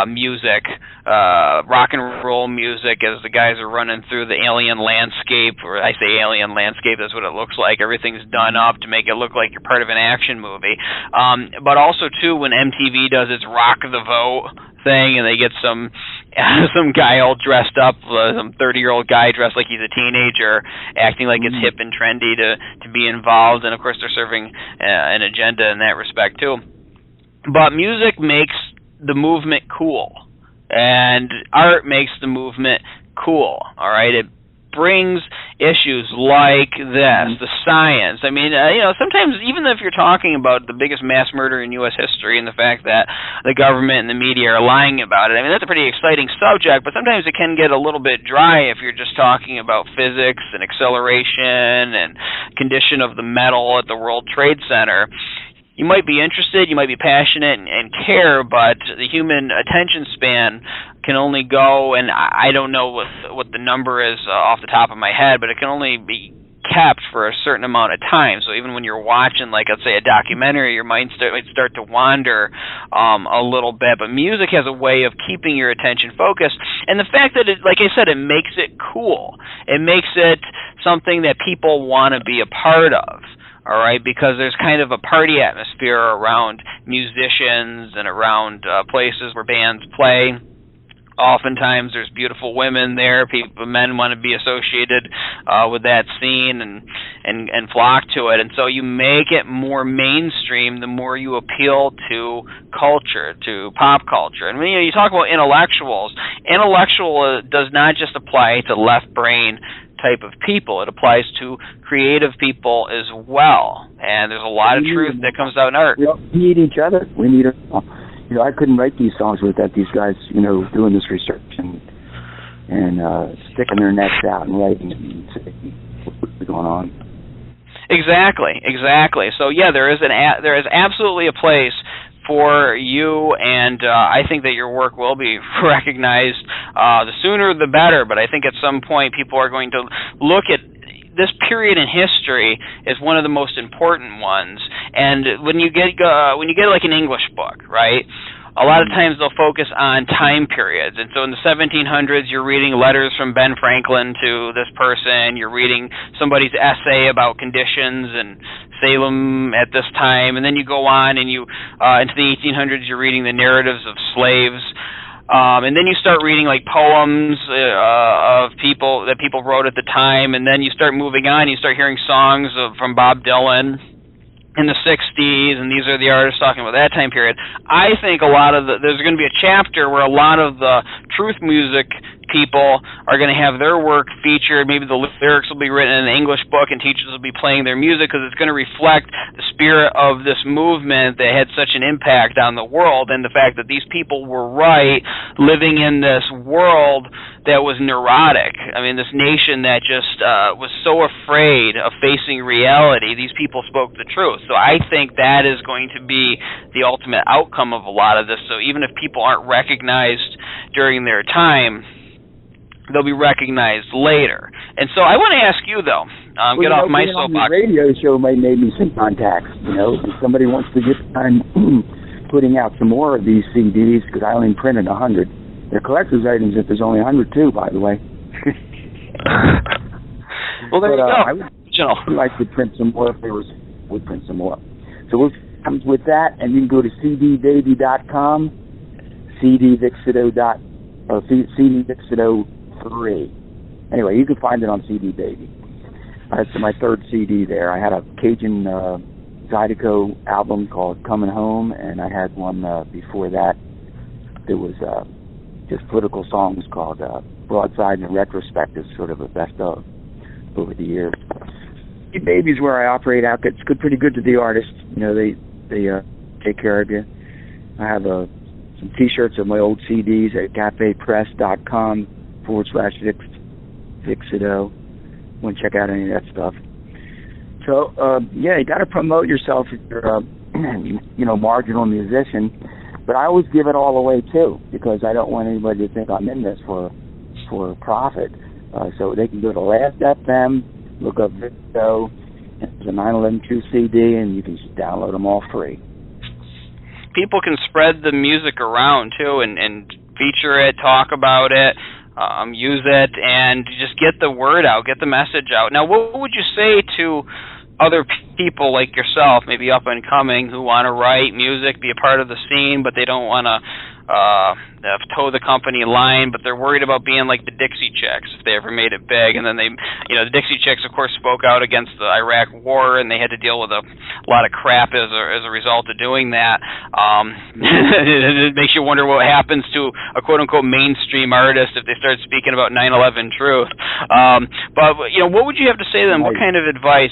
music, rock and roll music as the guys are running through the alien landscape, or I say alien landscape, that's what it looks like. Everything's done up to make it look like you're part of an action movie. But also, too, when MTV does its Rock the Vote thing, and they get some guy all dressed up, some 30-year-old guy dressed like he's a teenager, acting like it's hip and trendy to be involved, and of course they're serving an agenda in that respect too. But music makes the movement cool, and art makes the movement cool. All right, it brings issues like this, the science. I mean, sometimes even if you're talking about the biggest mass murder in U.S. history and the fact that the government and the media are lying about it, I mean, that's a pretty exciting subject, but sometimes it can get a little bit dry if you're just talking about physics and acceleration and condition of the metal at the World Trade Center. You might be interested, you might be passionate and care, but the human attention span can only go, and I don't know what the number is off the top of my head, but it can only be kept for a certain amount of time. So even when you're watching, like, let's say, a documentary, your mind might start to wander a little bit. But music has a way of keeping your attention focused. And the fact that, like I said, it makes it cool. It makes it something that people want to be a part of. All right, because there's kind of a party atmosphere around musicians and around places where bands play. Oftentimes there's beautiful women there. Men want to be associated with that scene and flock to it. And so you make it more mainstream the more you appeal to culture, to pop culture. And when you talk about intellectual does not just apply to left brain type of people. It applies to creative people as well. And there's a lot of truth that comes out in art. We need each other. We need I couldn't write these songs without these guys, doing this research and sticking their necks out and writing and saying what's going on. Exactly. So yeah, there is absolutely a place for you, and I think that your work will be recognized. The sooner the better, but I think at some point people are going to look at this period in history is one of the most important ones. And when you get like an English book, right, a lot of times they'll focus on time periods. And so in the 1700s, you're reading letters from Ben Franklin to this person. You're reading somebody's essay about conditions in Salem at this time. And then you go on and into the 1800s, you're reading the narratives of slaves. And then you start reading like poems of people that people wrote at the time. And then you start moving on. You start hearing songs from Bob Dylan in the 60s, and these are the artists talking about that time period. I think there's going to be a chapter where a lot of the truth music people are going to have their work featured. Maybe the lyrics will be written in an English book and teachers will be playing their music because it's going to reflect the spirit of this movement that had such an impact on the world, and the fact that these people were right, living in this world that was neurotic. I mean, this nation that just was so afraid of facing reality. These people spoke the truth. So I think that is going to be the ultimate outcome of a lot of this. So even if people aren't recognized during their time, they'll be recognized later. And so I want to ask you, though, get off my soapbox. The radio show made me some contacts. If somebody wants to get time putting out some more of these CDs, because I only printed 100. They're collector's items if there's only 102, by the way. Well, there you go. I would like to print some more if there would print some more. So we'll come with that, and you can go to cdbaby.com, cdvicsadot3. Anyway, you can find it on CD Baby. That's my third CD there. I had a Cajun Zydeco album called Coming Home, and I had one before that. There was just political songs called Broadside and Retrospective, sort of a best of over the years. CD Baby's where I operate out. It's pretty good to the artists. They take care of you. I have some T-shirts of my old CDs at cafepress.com/Vic Sadot. Want to check out any of that stuff. So, you got to promote yourself if you're marginal musician. But I always give it all away, too, because I don't want anybody to think I'm in this for profit. So they can go to Last.fm, look up Vic Sadot, it's a 911 CD, and you can just download them all free. People can spread the music around, too, and feature it, talk about it, use it, and just get the word out, get the message out. Now, what would you say to other people like yourself, maybe up and coming, who want to write music, be a part of the scene, but they don't want to toe the company line, but they're worried about being like the Dixie Chicks if they ever made it big. And then the Dixie Chicks, of course, spoke out against the Iraq War, and they had to deal with a lot of crap as a result of doing that. It makes you wonder what happens to a quote-unquote mainstream artist if they start speaking about 9/11 truth. But what would you have to say to them? What kind of advice,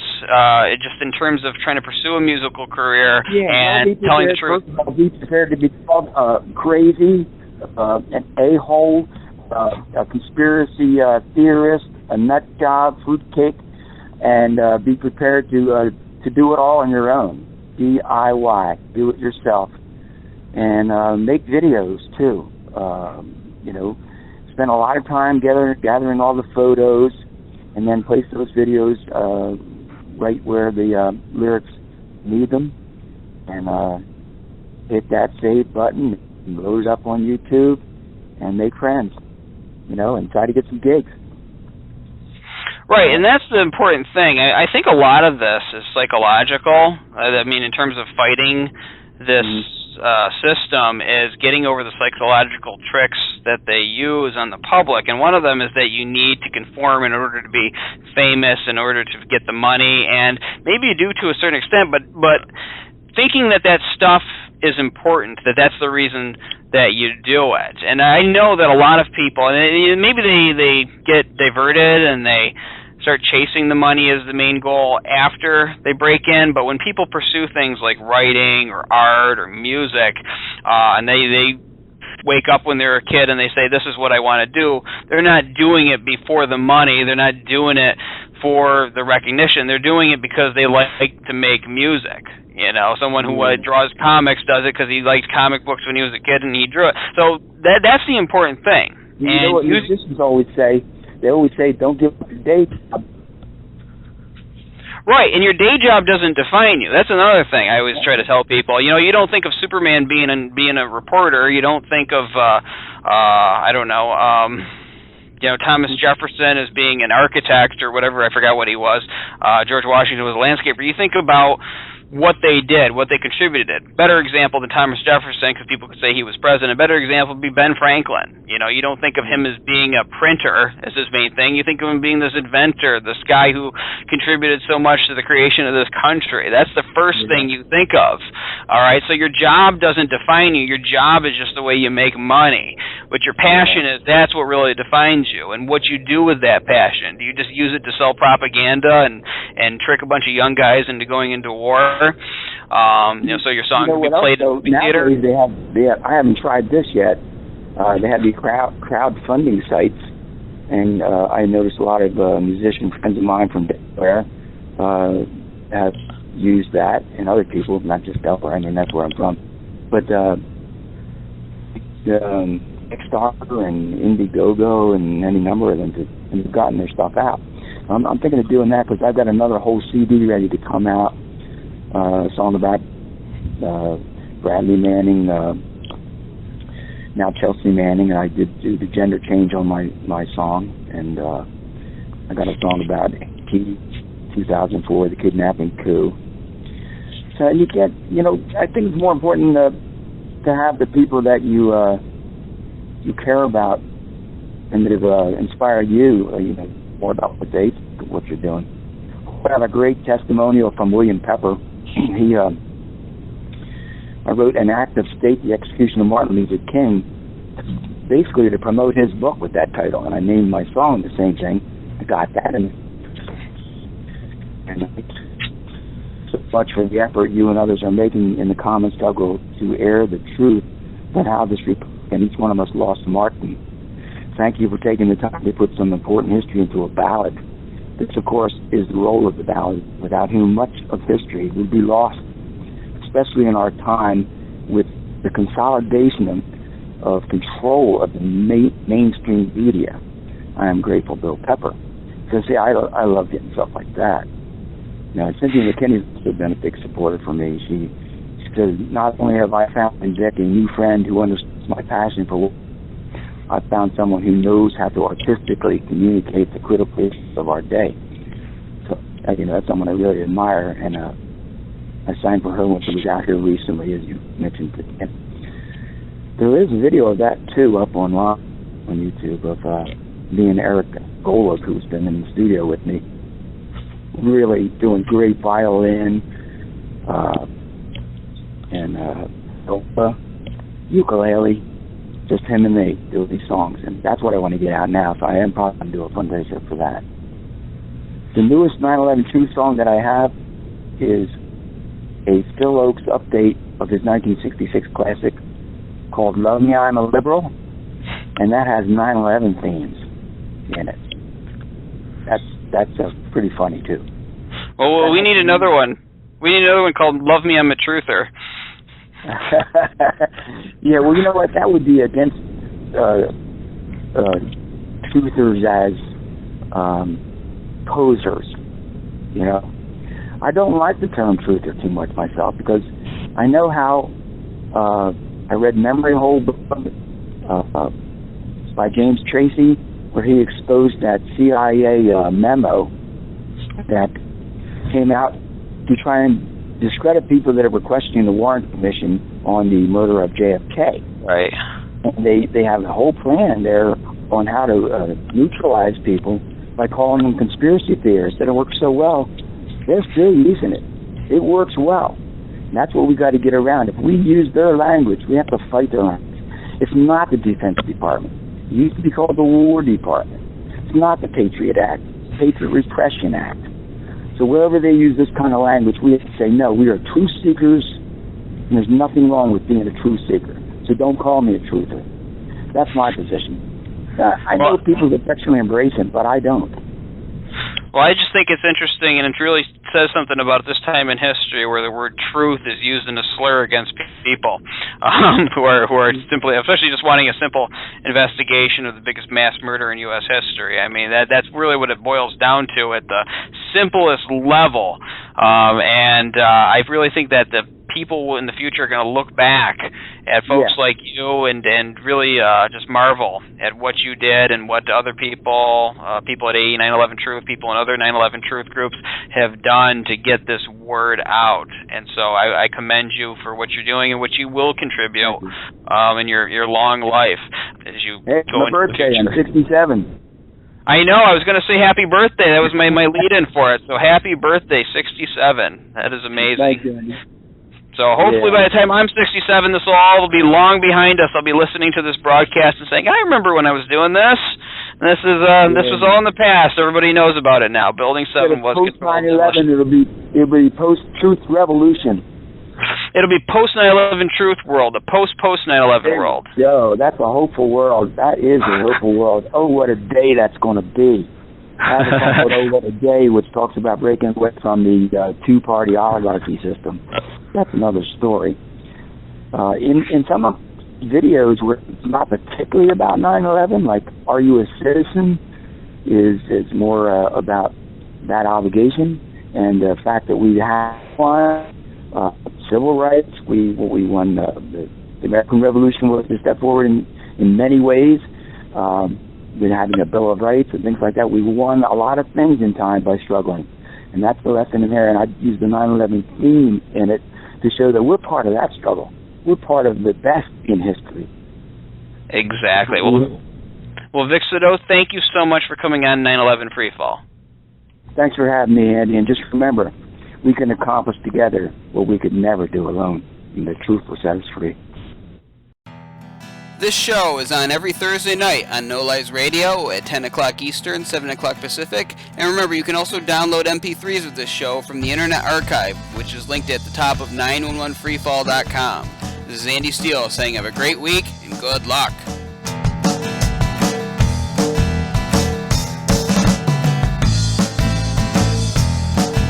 just in terms of trying to pursue a musical career and telling the truth? Be prepared to be called crazy, an a-hole, a conspiracy theorist, a nut job, fruitcake, and be prepared to do it all on your own. DIY, do it yourself, and make videos too. Spend a lot of time gathering all the photos, and then place those videos right where the lyrics need them, and hit that save button, and load it up on YouTube, and make friends, and try to get some gigs. Right, and that's the important thing. I think a lot of this is psychological. In terms of fighting this system, is getting over the psychological tricks that they use on the public. And one of them is that you need to conform in order to be famous, in order to get the money, and maybe you do to a certain extent, but thinking that stuff is important, that's the reason that you do it. And I know that a lot of people, and maybe they get diverted and they start chasing the money as the main goal after they break in, but when people pursue things like writing or art or music, and they wake up when they're a kid and they say, this is what I want to do, they're not doing it before the money, they're not doing it for the recognition, they're doing it because they like to make music. Someone who draws comics does it because he liked comic books when he was a kid and he drew it. So that's the important thing. You know what musicians always say? They always say, don't give up your day job. Right, and your day job doesn't define you. That's another thing I always try to tell people. You don't think of Superman being a reporter. You don't think of Thomas Jefferson as being an architect or whatever. I forgot what he was. George Washington was a landscaper. You think about what they did, what they contributed. Better example than Thomas Jefferson, because people could say he was president. Better example would be Ben Franklin. You don't think of him as being a printer as his main thing. You think of him being this inventor, this guy who contributed so much to the creation of this country. That's the first thing you think of. All right, so your job doesn't define you. Your job is just the way you make money. What your passion is, that's what really defines you, and what you do with that passion. Do you just use it to sell propaganda and trick a bunch of young guys into going into war? So your song can be played in the theater. They have, I haven't tried this yet. They have these crowdfunding sites, and I noticed a lot of musician friends of mine from Delaware have used that, and other people, not just Delaware. That's where I'm from. But Kickstarter and Indiegogo and any number of them have gotten their stuff out. I'm thinking of doing that because I've got another whole CD ready to come out. A song about Bradley Manning, now Chelsea Manning, and I did do the gender change on my song, and I got a song about 2004, the kidnapping coup. So you get, I think it's more important to have the people that you care about and that have inspired you, more about what you're doing. I have a great testimonial from William Pepper. I wrote An Act of State, the Execution of Martin Luther King, basically to promote his book with that title, and I named my song the same thing. I got that, and so much for the effort you and others are making in the common struggle to air the truth about how this republic and each one of us lost Martin. Thank you for taking the time to put some important history into a ballad. This, of course, is the role of the ballad, without whom much of history would be lost, especially in our time with the consolidation of control of the mainstream media. I am grateful, Bill Pepper. Because, see, I love getting stuff like that. Cynthia McKinney's also been a big supporter for me. She says, not only have I found in Vic a new friend who understands my passion for work, I found someone who knows how to artistically communicate the critical issues of our day. So that's someone I really admire, and I signed for her when she was out here recently, as you mentioned. And there is a video of that too up online on YouTube of me and Eric Golick, who's been in the studio with me, really doing great violin and ukulele, just him and me do these songs, and that's what I want to get out now. So I am probably going to do a fundraiser for that. The newest 9/11 Truth song that I have is a Phil Oakes update of his 1966 classic called "Love Me, I'm a Liberal," and that has 9/11 themes in it. That's pretty funny too. Well, we need another one. We need another one called "Love Me, I'm a Truther." Yeah, well, you know what? That would be against truthers as posers. You know, I don't like the term truther too much myself, because I know how I read Memory Hole by James Tracy, where he exposed that CIA memo that came out to try and discredit people that were questioning the Warren Commission on the murder of JFK. Right. And they have a whole plan there on how to neutralize people by calling them conspiracy theorists. That it works so well. They're still using it. It works well. And that's what we got to get around. If we use their language, we have to fight their language. It's not the Defense Department. It used to be called the War Department. It's not the Patriot Act. It's the Patriot Repression Act. So wherever they use this kind of language, we have to say, no, we are truth seekers, and there's nothing wrong with being a truth seeker. So don't call me a truther. That's my position. I know people that sexually embrace it, but I don't. Well, I just think it's interesting, and it really says something about this time in history where the word truth is used in a slur against people who are simply, especially just wanting a simple investigation of the biggest mass murder in U.S. history. I mean, that's really what it boils down to at the simplest level. I really think that the people in the future are going to look back at folks like you and really just marvel at what you did and what other people at 9/11 Truth, people in other 9/11 Truth groups have done to get this word out. And so I commend you for what you're doing and what you will contribute in your long life as you go my into birthday, the future. I'm 67. I know. I was going to say happy birthday. That was my lead-in for it. So happy birthday, 67. That is amazing. Thank you, Andy. So hopefully by the time I'm 67, this will all be long behind us. I'll be listening to this broadcast and saying, I remember when I was doing this. And this was all in the past. Everybody knows about it now. Building 7 was post 9/11. It'll be post-truth revolution. It'll be post 9/11 Truth world, a post 9/11 world. Yo, that's a hopeful world. That is a hopeful world. Oh, what a day that's going to be. I have a song called "Oh, What a Day," which talks about breaking away from the two-party oligarchy system. That's another story. In some of the videos where it's not particularly about 9/11, like "Are You a Citizen?" is more about that obligation and the fact that we have won civil rights. We won the American Revolution was a step forward in many ways. With having a Bill of Rights and things like that, we won a lot of things in time by struggling, and that's the lesson in there. And I use the 9/11 theme in it to show that we're part of that struggle. We're part of the best in history. Exactly. Well, Vic Sadot, thank you so much for coming on 9/11 Freefall. Thanks for having me, Andy. And just remember, we can accomplish together what we could never do alone, and the truth will set us free. This show is on every Thursday night on No Lies Radio at 10 o'clock Eastern, 7 o'clock Pacific. And remember, you can also download MP3s of this show from the Internet Archive, which is linked at the top of 911freefall.com. This is Andy Steele saying have a great week and good luck.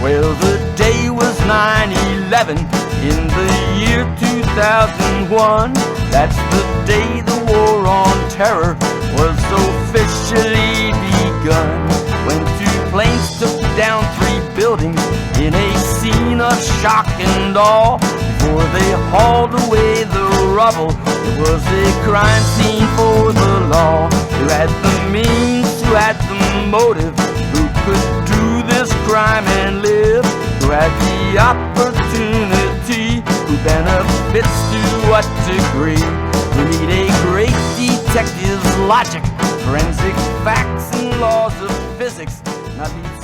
Well, the day was 9/11 in the year 2001. That's the day the war on terror was officially begun. When 2 planes took down 3 buildings in a scene of shock and awe. Before they hauled away the rubble, it was a crime scene for the law. Who had the means, who had the motive, who could do this crime? crime and live, who has the opportunity, who benefits to what degree. We need a great detective's logic, forensic facts and laws of physics, not these